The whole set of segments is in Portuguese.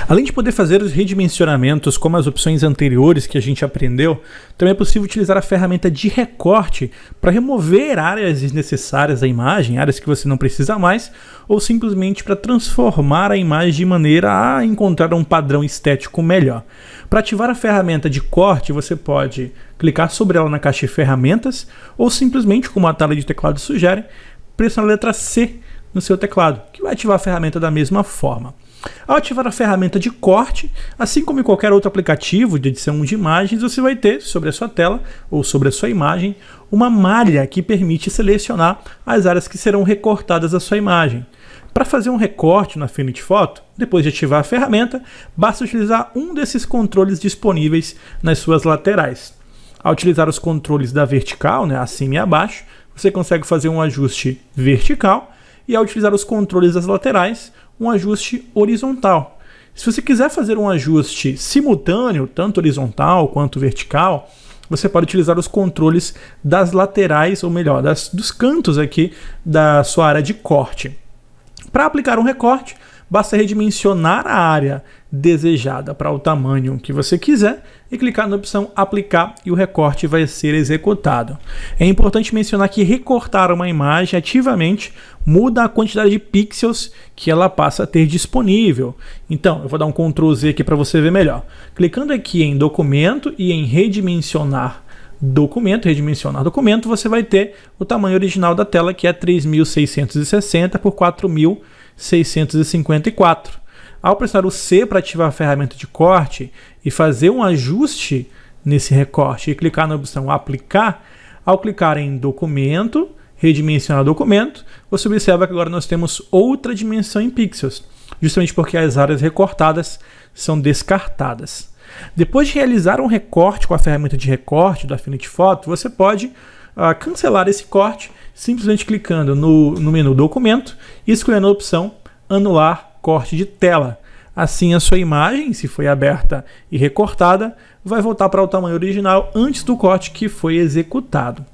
Além de poder fazer os redimensionamentos como as opções anteriores que a gente aprendeu, também é possível utilizar a ferramenta de recorte para remover áreas desnecessárias da imagem, áreas que você não precisa mais, ou simplesmente para transformar a imagem de maneira a encontrar um padrão estético melhor. Para ativar a ferramenta de corte, você pode clicar sobre ela na caixa de ferramentas, ou simplesmente, como a tela de teclado sugere, pressionar a letra C no seu teclado, que vai ativar a ferramenta da mesma forma. Ao ativar a ferramenta de corte, assim como em qualquer outro aplicativo de edição de imagens, você vai ter sobre a sua tela ou sobre a sua imagem uma malha que permite selecionar as áreas que serão recortadas da sua imagem. Para fazer um recorte no Affinity Photo, depois de ativar a ferramenta, basta utilizar um desses controles disponíveis nas suas laterais. Ao utilizar os controles da vertical, acima e abaixo, você consegue fazer um ajuste vertical, e ao utilizar os controles das laterais, um ajuste horizontal. Se você quiser fazer um ajuste simultâneo, tanto horizontal quanto vertical, você pode utilizar os controles das laterais, ou melhor, dos cantos aqui da sua área de corte. Para aplicar um recorte, basta redimensionar a área desejada para o tamanho que você quiser e clicar na opção aplicar e o recorte vai ser executado. É importante mencionar que recortar uma imagem ativamente muda a quantidade de pixels que ela passa a ter disponível. Então, eu vou dar um Ctrl Z aqui para você ver melhor. Clicando aqui em documento e em redimensionar documento, você vai ter o tamanho original da tela, que é 3660 por 4654. Ao pressionar o C para ativar a ferramenta de corte e fazer um ajuste nesse recorte e clicar na opção aplicar, ao clicar em documento, redimensionar documento, você observa que agora nós temos outra dimensão em pixels, justamente porque as áreas recortadas são descartadas. Depois de realizar um recorte com a ferramenta de recorte do Affinity Photo, você pode cancelar esse corte simplesmente clicando no menu Documento e escolhendo a opção Anular Corte de Tela. Assim, a sua imagem, se foi aberta e recortada, vai voltar para o tamanho original antes do corte que foi executado.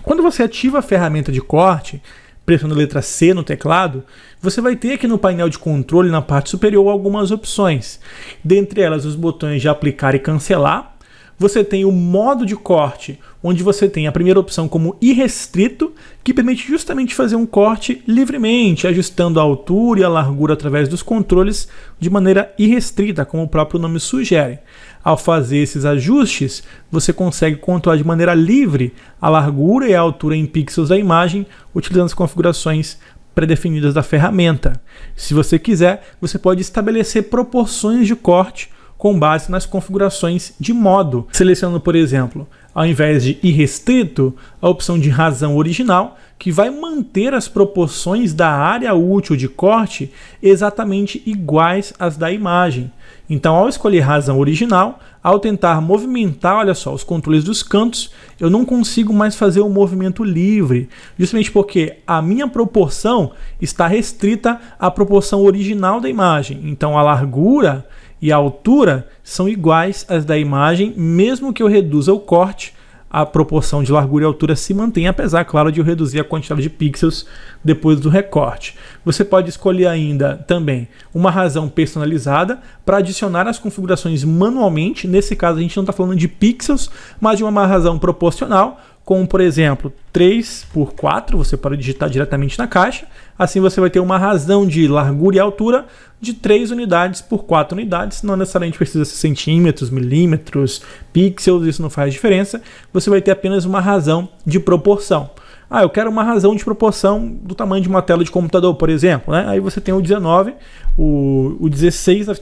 Quando você ativa a ferramenta de corte, pressionando a letra C no teclado, você vai ter aqui no painel de controle, na parte superior, algumas opções. Dentre elas, os botões de aplicar e cancelar. Você tem o modo de corte, onde você tem a primeira opção como irrestrito, que permite justamente fazer um corte livremente, ajustando a altura e a largura através dos controles de maneira irrestrita, como o próprio nome sugere. Ao fazer esses ajustes, você consegue controlar de maneira livre a largura e a altura em pixels da imagem, utilizando as configurações pré-definidas da ferramenta. Se você quiser, você pode estabelecer proporções de corte com base nas configurações de modo, selecionando, por exemplo, ao invés de irrestrito, a opção de razão original, que vai manter as proporções da área útil de corte exatamente iguais às da imagem. Então, ao escolher razão original, ao tentar movimentar, olha só, os controles dos cantos, eu não consigo mais fazer um movimento livre, justamente porque a minha proporção está restrita à proporção original da imagem. Então, a largura e a altura são iguais às da imagem, mesmo que eu reduza o corte, a proporção de largura e altura se mantém, apesar, claro, de eu reduzir a quantidade de pixels depois do recorte. Você pode escolher ainda também uma razão personalizada para adicionar as configurações manualmente. Nesse caso, a gente não está falando de pixels, mas de uma razão proporcional, como, por exemplo, 3x4, você pode digitar diretamente na caixa. Assim você vai ter uma razão de largura e altura de 3 unidades por 4 unidades. Não necessariamente precisa ser centímetros, milímetros, pixels, isso não faz diferença. Você vai ter apenas uma razão de proporção. Eu quero uma razão de proporção do tamanho de uma tela de computador, por exemplo. Aí você tem o 19, o 16, na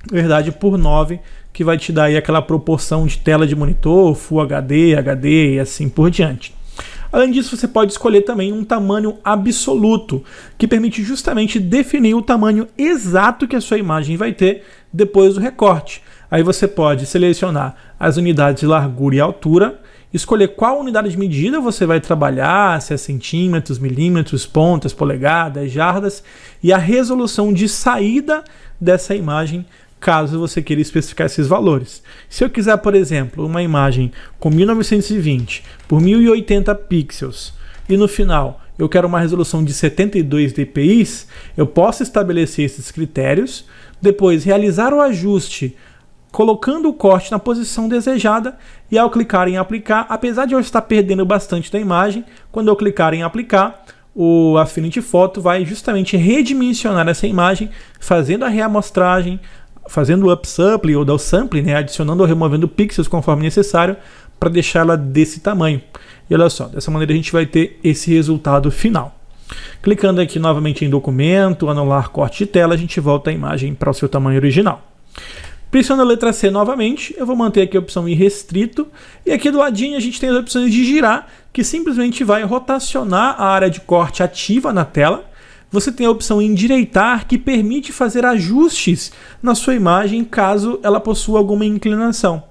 verdade, por 9, que vai te dar aí aquela proporção de tela de monitor, Full HD, HD e assim por diante. Além disso, você pode escolher também um tamanho absoluto, que permite justamente definir o tamanho exato que a sua imagem vai ter depois do recorte. Aí você pode selecionar as unidades de largura e altura, escolher qual unidade de medida você vai trabalhar, se é centímetros, milímetros, pontas, polegadas, jardas, e a resolução de saída dessa imagem, caso você queira especificar esses valores. Se eu quiser, por exemplo, uma imagem com 1920 por 1080 pixels e no final eu quero uma resolução de 72 dpi, eu posso estabelecer esses critérios. Depois, realizar o ajuste colocando o corte na posição desejada e ao clicar em aplicar, apesar de eu estar perdendo bastante da imagem, quando eu clicar em aplicar, o Affinity Photo vai justamente redimensionar essa imagem, fazendo a reamostragem, fazendo o upsample ou downsample, né, adicionando ou removendo pixels conforme necessário para deixá-la desse tamanho. E olha só, dessa maneira a gente vai ter esse resultado final. Clicando aqui novamente em documento, anular corte de tela, a gente volta a imagem para o seu tamanho original. Pressiono a letra C novamente, eu vou manter aqui a opção irrestrito, e aqui do ladinho a gente tem as opções de girar, que simplesmente vai rotacionar a área de corte ativa na tela. Você tem a opção endireitar, que permite fazer ajustes na sua imagem caso ela possua alguma inclinação.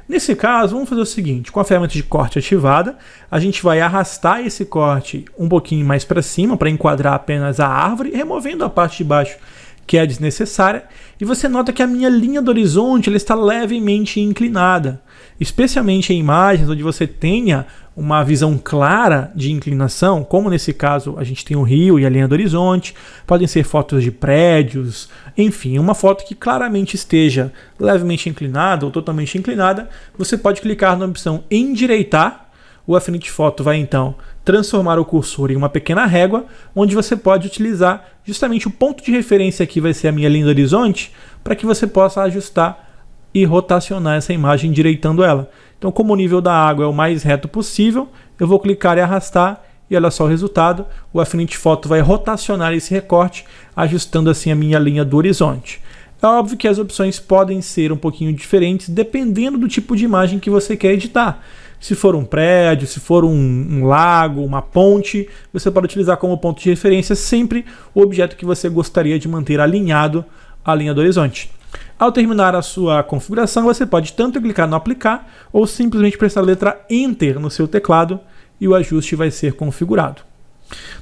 Nesse caso, vamos fazer o seguinte, com a ferramenta de corte ativada, a gente vai arrastar esse corte um pouquinho mais para cima, para enquadrar apenas a árvore, removendo a parte de baixo que é desnecessária, e você nota que a minha linha do horizonte ela está levemente inclinada, especialmente em imagens onde você tenha uma visão clara de inclinação, como nesse caso a gente tem o rio e a linha do horizonte, podem ser fotos de prédios, enfim, uma foto que claramente esteja levemente inclinada ou totalmente inclinada, você pode clicar na opção endireitar. O Affinity Photo vai então transformar o cursor em uma pequena régua, onde você pode utilizar justamente o ponto de referência aqui vai ser a minha linha do horizonte, para que você possa ajustar e rotacionar essa imagem endireitando ela. Então, como o nível da água é o mais reto possível, eu vou clicar e arrastar e olha só o resultado. O Affinity Photo vai rotacionar esse recorte, ajustando assim a minha linha do horizonte. É óbvio que as opções podem ser um pouquinho diferentes dependendo do tipo de imagem que você quer editar. Se for um prédio, se for um lago, uma ponte, você pode utilizar como ponto de referência sempre o objeto que você gostaria de manter alinhado à linha do horizonte. Ao terminar a sua configuração, você pode tanto clicar no aplicar ou simplesmente pressionar a letra Enter no seu teclado e o ajuste vai ser configurado.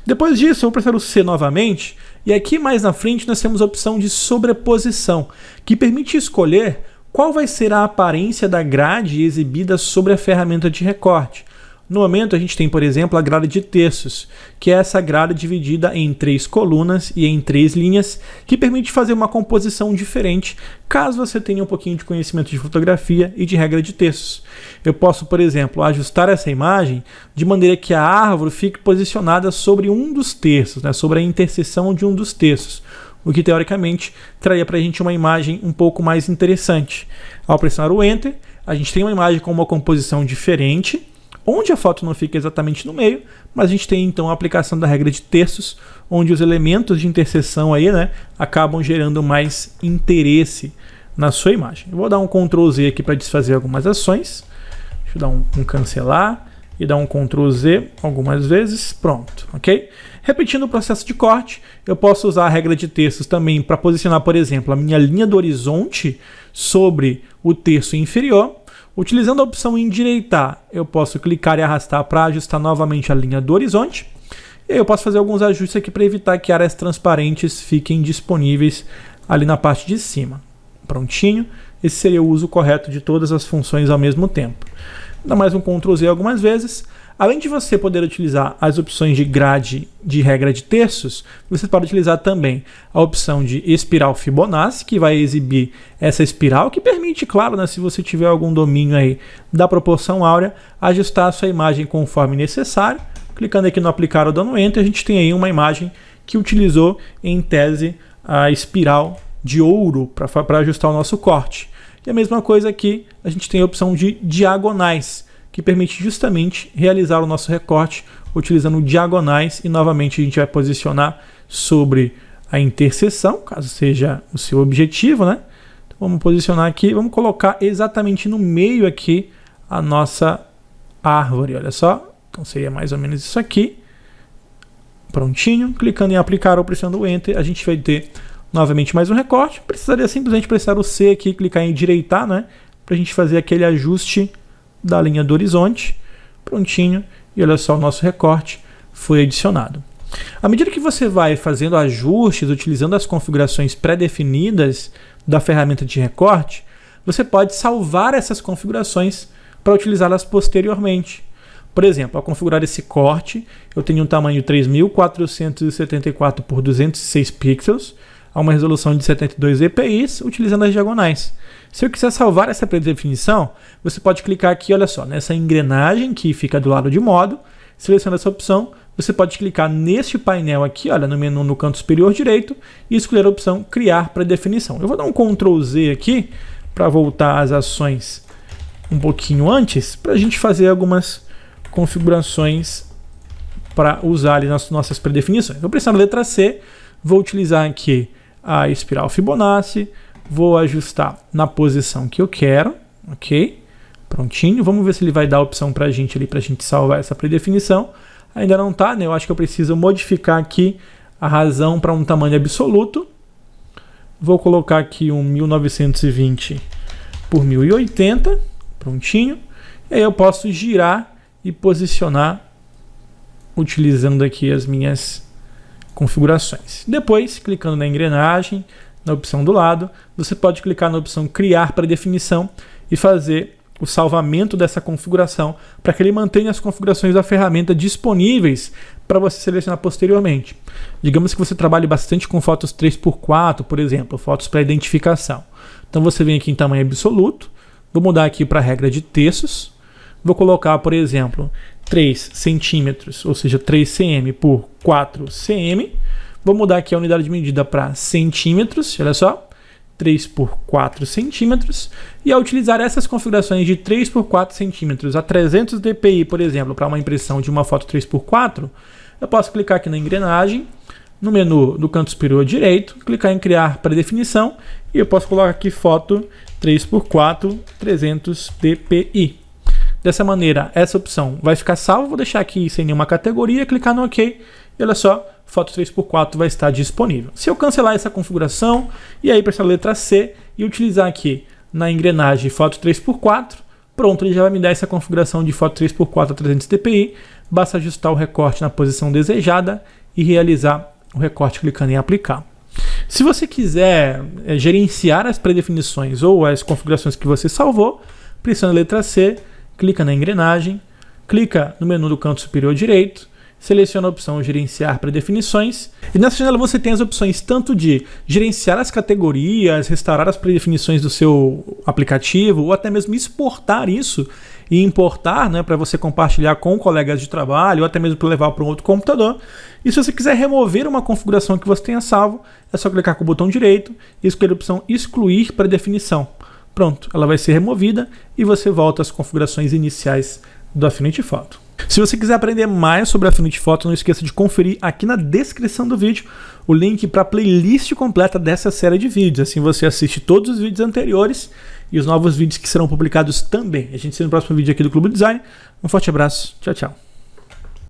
Depois disso, eu vou pressionar o C novamente e aqui mais na frente nós temos a opção de sobreposição, que permite escolher qual vai ser a aparência da grade exibida sobre a ferramenta de recorte. No momento a gente tem, por exemplo, a grade de terços, que é essa grade dividida em 3 colunas e em 3 linhas, que permite fazer uma composição diferente, caso você tenha um pouquinho de conhecimento de fotografia e de regra de terços. Eu posso, por exemplo, ajustar essa imagem de maneira que a árvore fique posicionada sobre um dos terços, né, sobre a interseção de um dos terços, o que teoricamente traria para a gente uma imagem um pouco mais interessante. Ao pressionar o Enter, a gente tem uma imagem com uma composição diferente, onde a foto não fica exatamente no meio, mas a gente tem então a aplicação da regra de terços, onde os elementos de interseção aí, né, acabam gerando mais interesse na sua imagem. Eu vou dar um Ctrl Z aqui para desfazer algumas ações. Deixa eu dar um cancelar e dar um Ctrl Z algumas vezes. Pronto, ok? Repetindo o processo de corte, eu posso usar a regra de terços também para posicionar, por exemplo, a minha linha do horizonte sobre o terço inferior. Utilizando a opção endireitar, eu posso clicar e arrastar para ajustar novamente a linha do horizonte. E aí eu posso fazer alguns ajustes aqui para evitar que áreas transparentes fiquem disponíveis ali na parte de cima. Prontinho. Esse seria o uso correto de todas as funções ao mesmo tempo. Dá mais um Ctrl Z algumas vezes. Além de você poder utilizar as opções de grade de regra de terços, você pode utilizar também a opção de espiral Fibonacci, que vai exibir essa espiral, que permite, claro, né, se você tiver algum domínio aí da proporção áurea, ajustar a sua imagem conforme necessário. Clicando aqui no aplicar ou dando Enter, a gente tem aí uma imagem que utilizou, em tese, a espiral de ouro para ajustar o nosso corte. E a mesma coisa aqui, a gente tem a opção de diagonais, que permite justamente realizar o nosso recorte utilizando diagonais e novamente a gente vai posicionar sobre a interseção, caso seja o seu objetivo, né? Então, vamos posicionar aqui, vamos colocar exatamente no meio aqui a nossa árvore, olha só. Então seria mais ou menos isso aqui. Prontinho, clicando em aplicar ou pressionando o Enter, a gente vai ter novamente mais um recorte. Precisaria simplesmente pressionar o C aqui e clicar em endireitar, né? Para a gente fazer aquele ajuste da linha do horizonte. Prontinho, e olha só, o nosso recorte foi adicionado. À medida que você vai fazendo ajustes, utilizando as configurações pré-definidas da ferramenta de recorte, você pode salvar essas configurações para utilizá-las posteriormente. Por exemplo, ao configurar esse corte, eu tenho um tamanho 3.474 por 206 pixels. a uma resolução de 72 dpi utilizando as diagonais. Se eu quiser salvar essa predefinição, você pode clicar aqui, olha só, nessa engrenagem que fica do lado de modo, seleciona essa opção, você pode clicar neste painel aqui, olha, no menu no canto superior direito e escolher a opção criar predefinição. Eu vou dar um Ctrl Z aqui para voltar às ações um pouquinho antes, para a gente fazer algumas configurações para usar ali nas nossas predefinições. Vou precisar da letra C, vou utilizar aqui a espiral Fibonacci, vou ajustar na posição que eu quero, ok? Prontinho, vamos ver se ele vai dar a opção para a gente ali, para a gente salvar essa predefinição. Ainda não está, né? Eu acho que eu preciso modificar aqui a razão para um tamanho absoluto. Vou colocar aqui um 1920 por 1080, prontinho. E aí eu posso girar e posicionar utilizando aqui as minhas configurações. Depois, clicando na engrenagem, na opção do lado, você pode clicar na opção criar predefinição e fazer o salvamento dessa configuração para que ele mantenha as configurações da ferramenta disponíveis para você selecionar posteriormente. Digamos que você trabalhe bastante com fotos 3x4, por exemplo, fotos para identificação. Então você vem aqui em tamanho absoluto, vou mudar aqui para a regra de terços, vou colocar, por exemplo, 3 centímetros, ou seja, 3 cm por 4 cm, vou mudar aqui a unidade de medida para centímetros, olha só, 3 por 4 centímetros, e ao utilizar essas configurações de 3 por 4 centímetros a 300 dpi, por exemplo, para uma impressão de uma foto 3x4, eu posso clicar aqui na engrenagem, no menu do canto superior direito, clicar em criar predefinição, e eu posso colocar aqui foto 3x4 300 dpi. Dessa maneira, essa opção vai ficar salva, vou deixar aqui sem nenhuma categoria, clicar no OK, e olha só, foto 3x4 vai estar disponível. Se eu cancelar essa configuração e aí pressionar a letra C e utilizar aqui na engrenagem foto 3x4, pronto, ele já vai me dar essa configuração de foto 3x4 a 300 dpi, basta ajustar o recorte na posição desejada e realizar o recorte clicando em aplicar. Se você quiser gerenciar as predefinições ou as configurações que você salvou, pressiona a letra C, clica na engrenagem, clica no menu do canto superior direito, seleciona a opção gerenciar predefinições e nessa janela você tem as opções tanto de gerenciar as categorias, restaurar as predefinições do seu aplicativo ou até mesmo exportar isso e importar, né, para você compartilhar com colegas de trabalho ou até mesmo para levar para um outro computador. E se você quiser remover uma configuração que você tenha salvo, é só clicar com o botão direito e escolher a opção excluir predefinição. Pronto, ela vai ser removida e você volta às configurações iniciais do Affinity Photo. Se você quiser aprender mais sobre Affinity Photo, não esqueça de conferir aqui na descrição do vídeo o link para a playlist completa dessa série de vídeos. Assim você assiste todos os vídeos anteriores e os novos vídeos que serão publicados também. A gente se vê no próximo vídeo aqui do Clube Design. Um forte abraço. Tchau, tchau.